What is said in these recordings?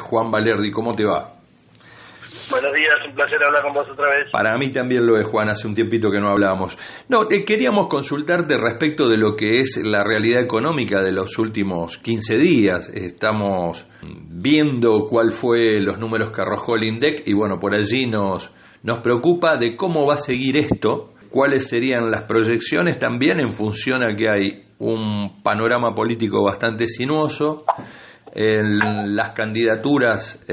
Juan Valerdi, ¿cómo te va? Buenos días, un placer hablar con vos otra vez. Para mí también lo es, Juan, hace un tiempito que no hablábamos. No, queríamos consultarte respecto de lo que es la realidad económica de los últimos 15 días. Estamos viendo cuál fue los números que arrojó el INDEC y bueno, por allí nos preocupa de cómo va a seguir esto, cuáles serían las proyecciones también en función a que hay un panorama político bastante sinuoso. Las candidaturas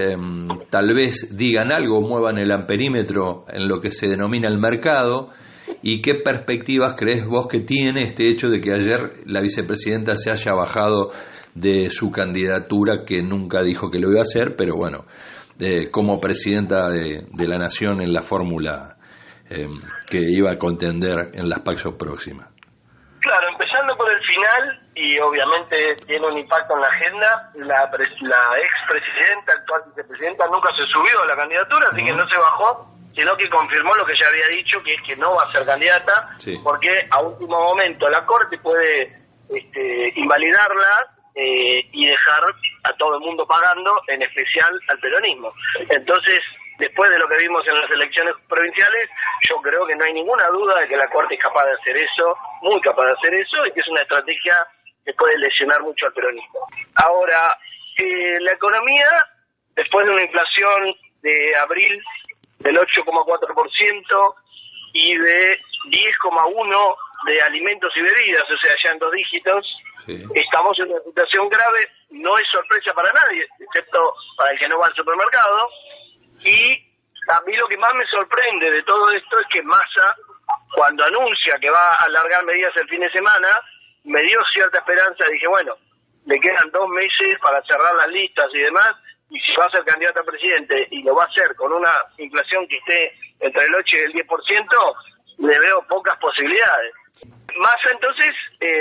tal vez digan algo, muevan el amperímetro en lo que se denomina el mercado. ¿Y qué perspectivas crees vos que tiene este hecho de que ayer la vicepresidenta se haya bajado de su candidatura, que nunca dijo que lo iba a hacer, pero bueno, como presidenta de la nación en la fórmula que iba a contender en las PACSO próximas? Claro, empezando por el final, y obviamente tiene un impacto en la agenda, la expresidenta, actual vicepresidenta, nunca se subió a la candidatura, así que no se bajó, sino que confirmó lo que ya había dicho, que es que no va a ser candidata, sí, porque a último momento la Corte puede invalidarla y dejar a todo el mundo pagando, en especial al peronismo. Entonces, después de lo que vimos en las elecciones provinciales, yo creo que no hay ninguna duda de que la Corte es capaz de hacer eso, muy capaz de hacer eso, y que es una estrategia que puede lesionar mucho al peronismo. Ahora, la economía, después de una inflación de abril del 8,4% y de 10,1% de alimentos y bebidas, o sea, ya en 2 dígitos, sí, estamos en una situación grave, no es sorpresa para nadie, excepto para el que no va al supermercado. Y a mí lo que más me sorprende de todo esto es que Massa, cuando anuncia que va a alargar medidas el fin de semana, me dio cierta esperanza. Dije, bueno, le quedan 2 meses para cerrar las listas y demás, y si va a ser candidato a presidente y lo va a hacer con una inflación que esté entre el 8 y el 10%, le veo pocas posibilidades. Massa entonces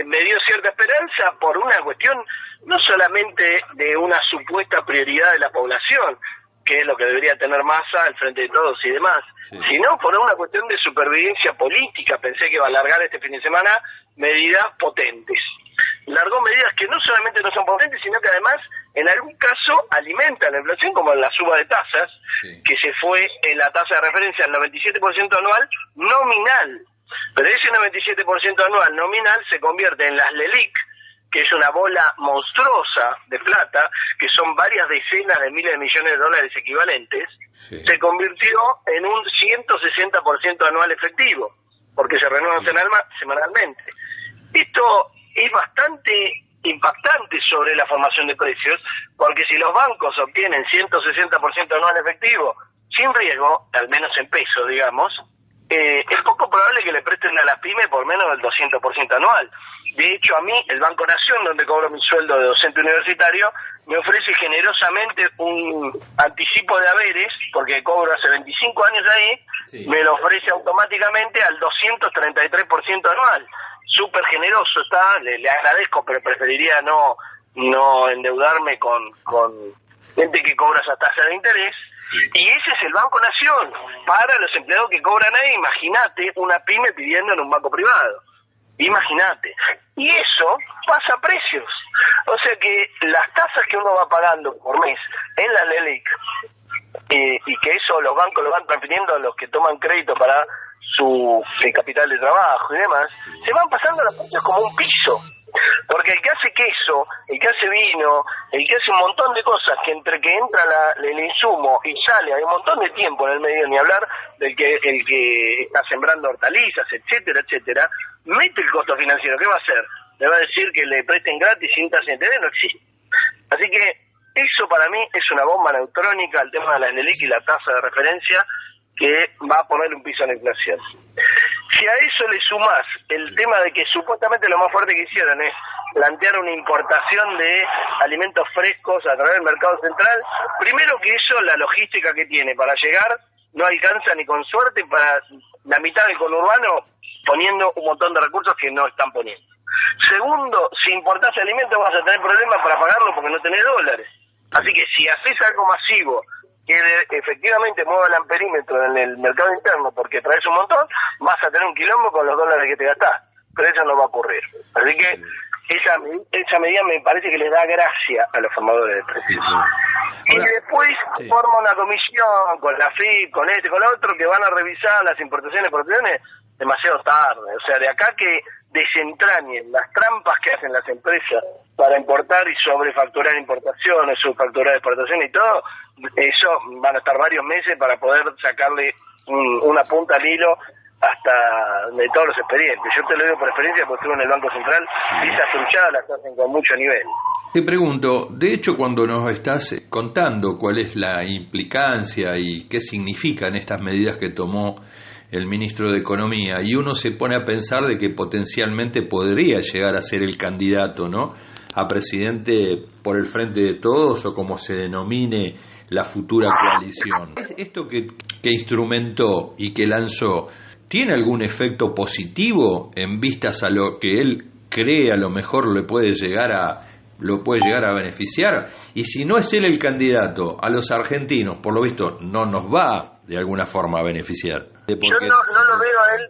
me dio cierta esperanza por una cuestión no solamente de una supuesta prioridad de la población, que es lo que debería tener Massa al frente de todos y demás, sí, sino por una cuestión de supervivencia política. Pensé que iba a largar este fin de semana medidas potentes. Largó medidas que no solamente no son potentes, sino que además en algún caso alimentan la inflación, como en la suba de tasas, sí, que se fue en la tasa de referencia al 97% anual nominal. Pero ese 97% anual nominal se convierte en las LELIQ, que es una bola monstruosa de plata, que son varias decenas de miles de millones de dólares equivalentes, sí, se convirtió en un 160% anual efectivo, porque se renuevan semanalmente. Esto es bastante impactante sobre la formación de precios, porque si los bancos obtienen 160% anual efectivo, sin riesgo, al menos en pesos, digamos, es poco probable que le presten a las pymes por menos del 200% anual. De hecho, a mí, el Banco Nación, donde cobro mi sueldo de docente universitario, me ofrece generosamente un anticipo de haberes, porque cobro hace 25 años ahí, sí, me lo ofrece automáticamente al 233% anual. Súper generoso está, le agradezco, pero preferiría no endeudarme con gente que cobra esa tasa de interés. Y ese es el Banco Nación para los empleados que cobran ahí. Imagínate una pyme pidiendo en un banco privado, imagínate. Y eso pasa a precios, o sea que las tasas que uno va pagando por mes en la LELIQ, y que eso los bancos lo van transfiriendo a los que toman crédito para su capital de trabajo y demás, se van pasando a los precios como un piso. Porque el que hace queso, el que hace vino, el que hace un montón de cosas, que entre que entra el insumo y sale, hay un montón de tiempo en el medio, ni hablar del el que está sembrando hortalizas, etcétera, etcétera, mete el costo financiero. ¿Qué va a hacer? Le va a decir que le presten gratis sin tasa de interés. No existe. Así que eso para mí es una bomba neutrónica, el tema de la LELIQ y la tasa de referencia, que va a poner un piso a la inflación. Si a eso le sumás el tema de que supuestamente lo más fuerte que hicieron es plantear una importación de alimentos frescos a través del mercado central, primero que eso, la logística que tiene para llegar, no alcanza ni con suerte para la mitad del conurbano, poniendo un montón de recursos que no están poniendo. Segundo, si importás alimentos vas a tener problemas para pagarlo porque no tenés dólares. Así que si haces algo masivo que efectivamente mueva el amperímetro en el mercado interno porque traes un montón, vas a tener un quilombo con los dólares que te gastás, pero eso no va a ocurrir. Así que esa medida me parece que le da gracia a los formadores de precios. Y después forma una comisión con la FIP, con con la otro, que van a revisar las importaciones y exportaciones demasiado tarde. O sea, de acá que desentrañen las trampas que hacen las empresas para importar y sobrefacturar importaciones, subfacturar exportaciones y todo, eso van a estar varios meses para poder sacarle una punta al hilo hasta de todos los expedientes. Yo te lo digo por experiencia porque estuve en el Banco Central y esas truchadas las hacen con mucho nivel. Te pregunto, de hecho, cuando nos estás contando cuál es la implicancia y qué significan estas medidas que tomó el ministro de Economía, y uno se pone a pensar de que potencialmente podría llegar a ser el candidato, ¿no?, a presidente por el Frente de Todos, o como se denomine la futura coalición. ¿Esto que instrumentó y que lanzó tiene algún efecto positivo en vistas a lo que él cree a lo mejor lo puede llegar a beneficiar? Y si no es él el candidato, a los argentinos, por lo visto, no nos va de alguna forma a beneficiar. Yo no lo veo a él,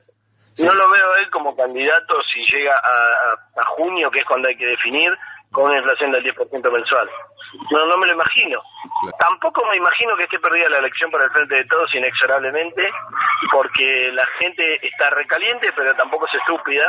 sí. No lo veo a él como candidato si llega a junio, que es cuando hay que definir, con una inflación del 10% mensual. No me lo imagino. Claro. Tampoco me imagino que esté perdida la elección por el Frente de Todos inexorablemente, porque la gente está recaliente, pero tampoco es estúpida.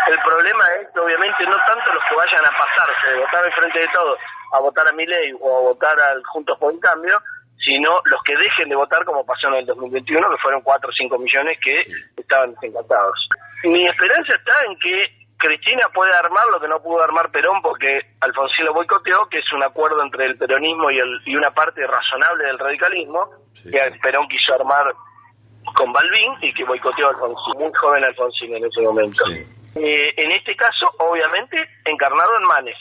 El problema es que obviamente no tanto los que vayan a pasarse de votar al Frente de Todos a votar a Milei o a votar al Juntos por el Cambio, sino los que dejen de votar, como pasó en el 2021, que fueron 4 o 5 millones que estaban desencantados. Mi esperanza está en que Cristina puede armar lo que no pudo armar Perón, porque Alfonsín lo boicoteó, que es un acuerdo entre el peronismo y una parte razonable del radicalismo, sí, que Perón quiso armar con Balbín y que boicoteó a Alfonsín, muy joven Alfonsín en ese momento. Sí. En este caso, obviamente, encarnado en Manes.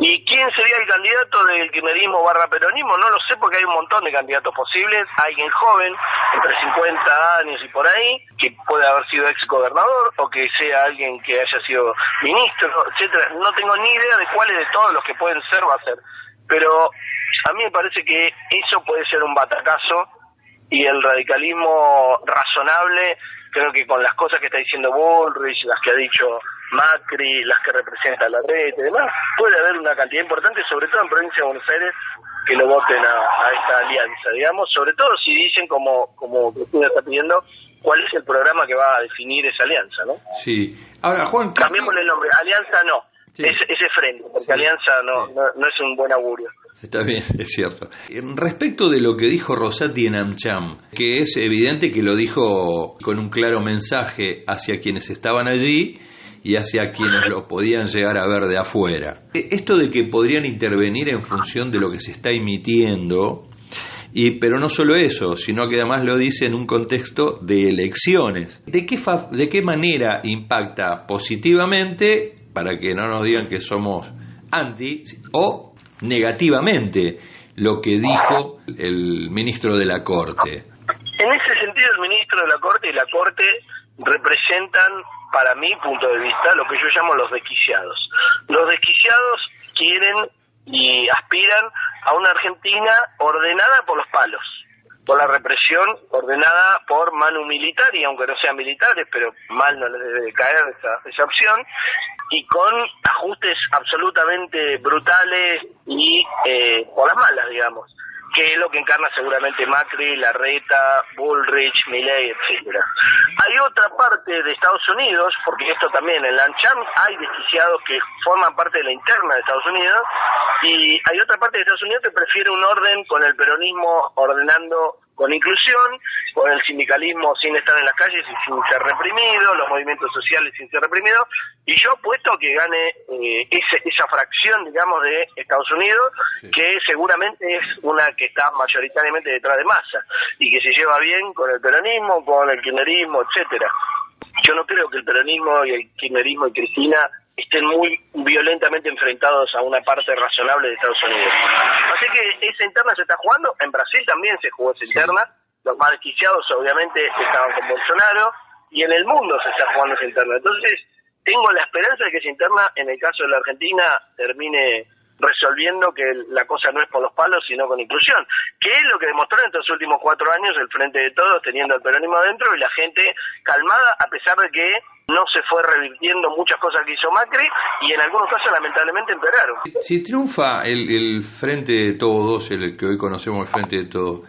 ¿Y quién sería el candidato del kirchnerismo / peronismo? No lo sé, porque hay un montón de candidatos posibles. Alguien joven, entre 50 años y por ahí, que puede haber sido ex gobernador, o que sea alguien que haya sido ministro, etcétera. No tengo ni idea de cuáles de todos los que pueden ser va a ser. Pero a mí me parece que eso puede ser un batacazo, y el radicalismo razonable, creo que con las cosas que está diciendo Bullrich, las que ha dicho Macri, las que representa la red y demás, puede haber una cantidad importante, sobre todo en provincia de Buenos Aires, que lo voten a esta alianza, digamos, sobre todo si dicen, como Cristina está pidiendo, cuál es el programa que va a definir esa alianza, ¿no? Sí. Ahora, Juan, cambiémosle el nombre, alianza no, sí, ese frente, porque sí, alianza no es un buen augurio. Está bien, es cierto. Respecto de lo que dijo Rosati en AmCham, que es evidente que lo dijo con un claro mensaje hacia quienes estaban allí y hacia quienes lo podían llegar a ver de afuera. Esto de que podrían intervenir en función de lo que se está emitiendo, pero no solo eso, sino que además lo dice en un contexto de elecciones. ¿De qué manera impacta positivamente, para que no nos digan que somos anti, o negativamente lo que dijo el ministro de la Corte? En ese sentido, el ministro de la Corte y la Corte representan, para mi punto de vista, lo que yo llamo los desquiciados. Los desquiciados quieren y aspiran a una Argentina ordenada por los palos, por la represión, ordenada por manu militar, y aunque no sean militares, pero mal no les debe caer esa opción, y con ajustes absolutamente brutales y por las malas, digamos, que es lo que encarna seguramente Macri, Larreta, Bullrich, Milei, etcétera. Hay otra parte de Estados Unidos, porque esto también en la AmCham hay desquiciados que forman parte de la interna de Estados Unidos, y hay otra parte de Estados Unidos que prefiere un orden con el peronismo ordenando con inclusión, con el sindicalismo sin estar en las calles y sin ser reprimido, los movimientos sociales sin ser reprimidos, y yo apuesto que gane esa fracción, digamos, de Estados Unidos, que seguramente es una que está mayoritariamente detrás de Massa, y que se lleva bien con el peronismo, con el kirchnerismo, etcétera. Yo no creo que el peronismo y el kirchnerismo y Cristina estén muy violentamente enfrentados a una parte razonable de Estados Unidos. Así que esa interna se está jugando, en Brasil también se jugó esa interna, los más desquiciados obviamente estaban con Bolsonaro, y en el mundo se está jugando esa interna. Entonces, tengo la esperanza de que esa interna, en el caso de la Argentina, termine resolviendo que la cosa no es por los palos, sino con inclusión, que es lo que demostró en estos últimos 4 años el Frente de Todos, teniendo al peronismo adentro y la gente calmada, a pesar de que no se fue revirtiendo muchas cosas que hizo Macri y en algunos casos lamentablemente empeoraron. Si triunfa el Frente de Todos, el que hoy conocemos el Frente de Todos,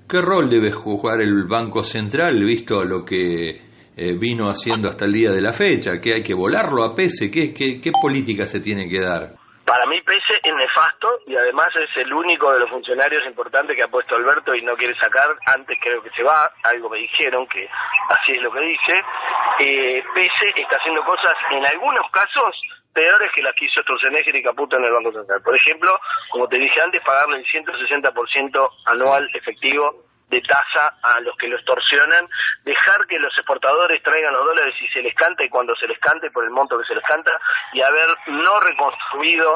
¿qué rol debe jugar el Banco Central visto lo que vino haciendo hasta el día de la fecha? ¿Que hay que volarlo a Pese? ¿Qué política se tiene que dar? Para mí Pese es nefasto y además es el único de los funcionarios importantes que ha puesto Alberto y no quiere sacar. Antes creo que se va, algo me dijeron que así es lo que dice. Pese está haciendo cosas en algunos casos peores que las que hizo Sturzenegger y Caputo en el Banco Central. Por ejemplo, como te dije antes, pagarle el 160% anual efectivo de tasa a los que lo extorsionan, dejar que los exportadores traigan los dólares si se les canta y cuando se les cante por el monto que se les canta, y haber no reconstruido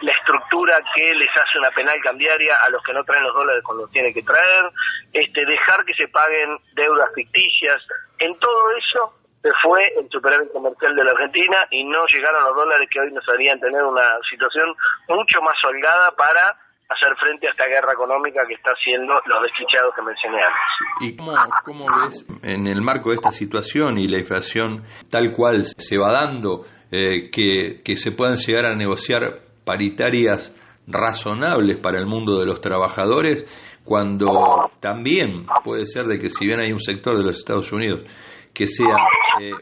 la estructura que les hace una penal cambiaria a los que no traen los dólares cuando los tienen que traer, dejar que se paguen deudas ficticias. En todo eso se fue el superávit comercial de la Argentina y no llegaron los dólares que hoy nos harían tener una situación mucho más holgada para hacer frente a esta guerra económica que está haciendo los desquiciados que mencioné antes. ¿Y cómo ves en el marco de esta situación y la inflación tal cual se va dando, que se puedan llegar a negociar paritarias razonables para el mundo de los trabajadores, cuando también puede ser de que si bien hay un sector de los Estados Unidos que sea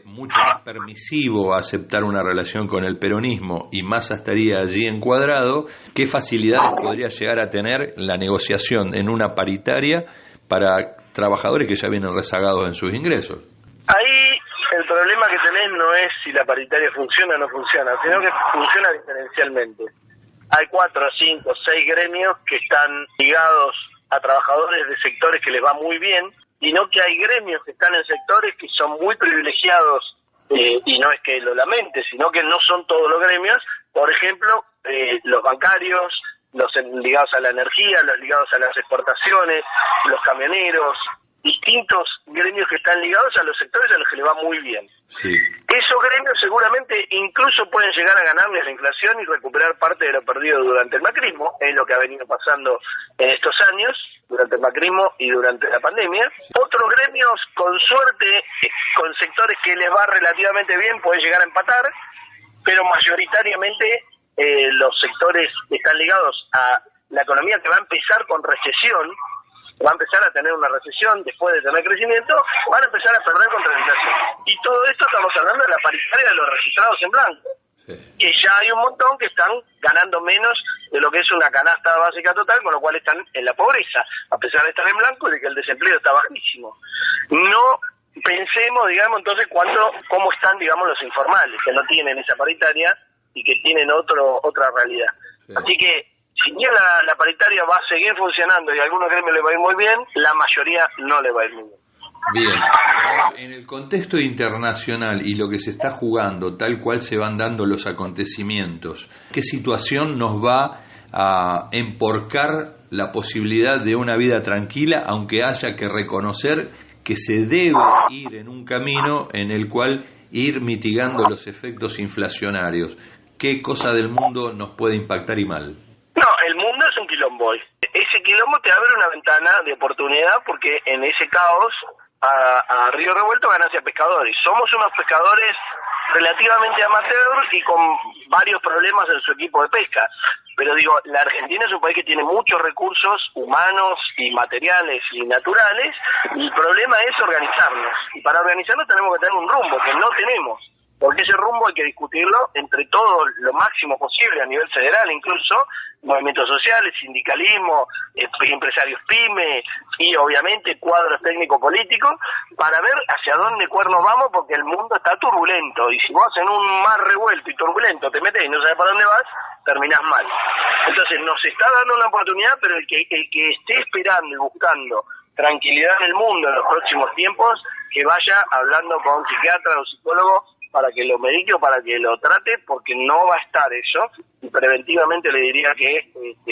mucho más permisivo a aceptar una relación con el peronismo y Massa estaría allí encuadrado, ¿qué facilidades podría llegar a tener la negociación en una paritaria para trabajadores que ya vienen rezagados en sus ingresos? Ahí el problema que tenés no es si la paritaria funciona o no funciona, sino que funciona diferencialmente. Hay 4, 5, 6 gremios que están ligados a trabajadores de sectores que les va muy bien, sino que hay gremios que están en sectores que son muy privilegiados, y no es que lo lamente, sino que no son todos los gremios. Por ejemplo, los bancarios, los ligados a la energía, los ligados a las exportaciones, los camioneros, distintos gremios que están ligados a los sectores a los que les va muy bien. Sí. Esos gremios seguramente incluso pueden llegar a ganarle a la inflación y recuperar parte de lo perdido durante el macrismo, es lo que ha venido pasando en estos años, durante el macrismo y durante la pandemia. Sí. Otros gremios, con suerte, con sectores que les va relativamente bien, pueden llegar a empatar, pero mayoritariamente los sectores que están ligados a la economía que va a empezar con recesión, va a empezar a tener una recesión después de tener crecimiento, van a empezar a perder contra la inflación. Y todo esto estamos hablando de la paritaria de los registrados en blanco, sí, que ya hay un montón que están ganando menos de lo que es una canasta básica total, con lo cual están en la pobreza, a pesar de estar en blanco y de que el desempleo está bajísimo. No pensemos, digamos, entonces cómo están, digamos, los informales, que no tienen esa paritaria y que tienen otra realidad. Sí. Así que si bien la paritaria va a seguir funcionando y a algunos gremios le va a ir muy bien, la mayoría no le va a ir muy bien. Bien, en el contexto internacional y lo que se está jugando, tal cual se van dando los acontecimientos, ¿qué situación nos va a emporcar la posibilidad de una vida tranquila, aunque haya que reconocer que se debe ir en un camino en el cual ir mitigando los efectos inflacionarios? ¿Qué cosa del mundo nos puede impactar y mal? No, el mundo es un quilombo. Ese quilombo te abre una ventana de oportunidad porque en ese caos a río revuelto ganancia pescadores. Somos unos pescadores relativamente amateur y con varios problemas en su equipo de pesca. Pero digo, la Argentina es un país que tiene muchos recursos humanos y materiales y naturales, y el problema es organizarnos. Y para organizarnos tenemos que tener un rumbo que no tenemos. Porque ese rumbo hay que discutirlo entre todos lo máximo posible, a nivel federal incluso, movimientos sociales, sindicalismo, empresarios pyme y obviamente cuadros técnico-políticos, para ver hacia dónde cuernos vamos, porque el mundo está turbulento, y si vos en un mar revuelto y turbulento te metés y no sabes para dónde vas, terminás mal. Entonces nos está dando una oportunidad, pero el que esté esperando y buscando tranquilidad en el mundo en los próximos tiempos, que vaya hablando con un psiquiatra o psicólogo para que lo medique o para que lo trate, porque no va a estar eso, y preventivamente le diría que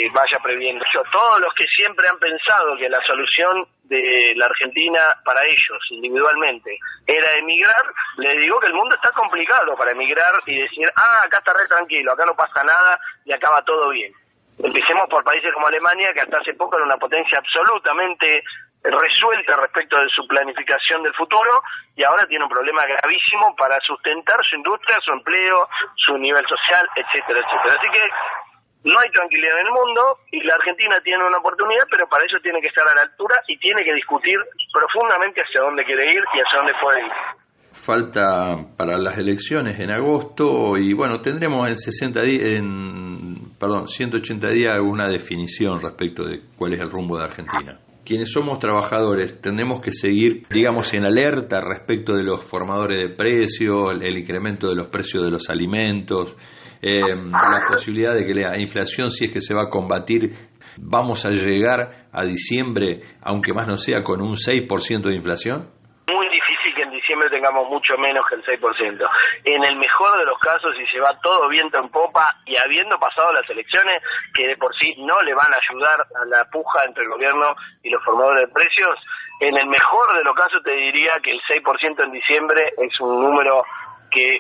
vaya previendo. Todos los que siempre han pensado que la solución de la Argentina para ellos, individualmente, era emigrar, les digo que el mundo está complicado para emigrar y decir, acá está re tranquilo, acá no pasa nada y acá va todo bien. Empecemos por países como Alemania, que hasta hace poco era una potencia absolutamente resuelta respecto de su planificación del futuro, y ahora tiene un problema gravísimo para sustentar su industria, su empleo, su nivel social, etcétera, etcétera. Así que no hay tranquilidad en el mundo y la Argentina tiene una oportunidad, pero para eso tiene que estar a la altura y tiene que discutir profundamente hacia dónde quiere ir y hacia dónde puede ir. Falta para las elecciones en agosto y bueno, tendremos en 180 días una definición respecto de cuál es el rumbo de Argentina. Quienes somos trabajadores tendremos que seguir, digamos, en alerta respecto de los formadores de precios, el incremento de los precios de los alimentos, la posibilidad de que la inflación, si es que se va a combatir, vamos a llegar a diciembre, aunque más no sea, con un 6% de inflación. Muy difícil que en diciembre tengamos mucho menos que el 6%. En el mejor de los casos, si se va todo viento en popa y habiendo pasado las elecciones, que de por sí no le van a ayudar a la puja entre el gobierno y los formadores de precios, en el mejor de los casos te diría que el 6% en diciembre es un número que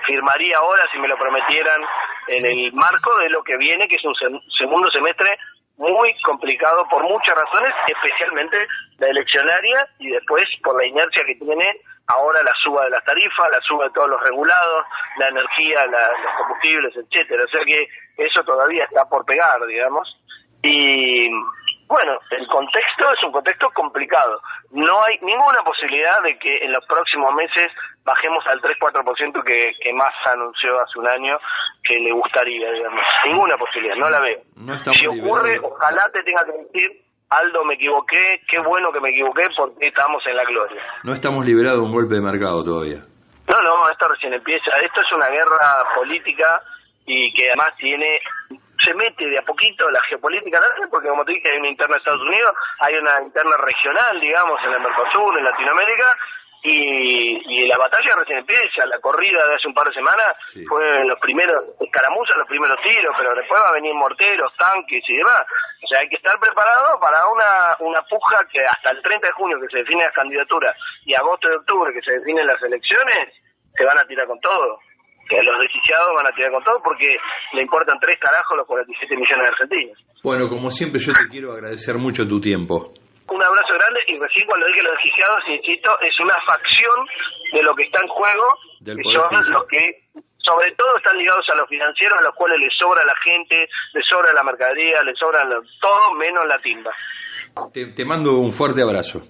firmaría ahora si me lo prometieran en el marco de lo que viene, que es un segundo semestre muy complicado por muchas razones, especialmente la eleccionaria y después por la inercia que tiene ahora la suba de las tarifas, la suba de todos los regulados, la energía, los combustibles, etcétera. O sea que eso todavía está por pegar, digamos. Y bueno, el contexto es un contexto complicado. No hay ninguna posibilidad de que en los próximos meses bajemos al 3-4% que Massa anunció hace un año que le gustaría, digamos. Ninguna posibilidad, no la veo. No si ocurre, ojalá te tenga que decir, Aldo, me equivoqué, qué bueno que me equivoqué porque estamos en la gloria. No estamos liberados de un golpe de mercado todavía. No, esto recién empieza. Esto es una guerra política y que además se mete de a poquito la geopolítica, porque como te dije, hay una interna de Estados Unidos, hay una interna regional, digamos, en el Mercosur, en Latinoamérica, y la batalla recién empieza. La corrida de hace un par de semanas fue los primeros escaramuzas, los primeros tiros, pero después va a venir morteros, tanques y demás. O sea, hay que estar preparado para una puja que hasta el 30 de junio, que se definen las candidaturas, y agosto y octubre, que se definen las elecciones, se van a tirar con todo. Que los desquiciados van a tirar con todo porque le importan 3 carajos los 47 millones de argentinos. Bueno, como siempre, yo te quiero agradecer mucho tu tiempo. Un abrazo grande, y recién cuando dije los desquiciados, insisto, es una facción de lo que está en juego, que son los que sobre todo están ligados a los financieros, a los cuales les sobra la gente, les sobra la mercadería, les sobra todo menos la timba. Te mando un fuerte abrazo.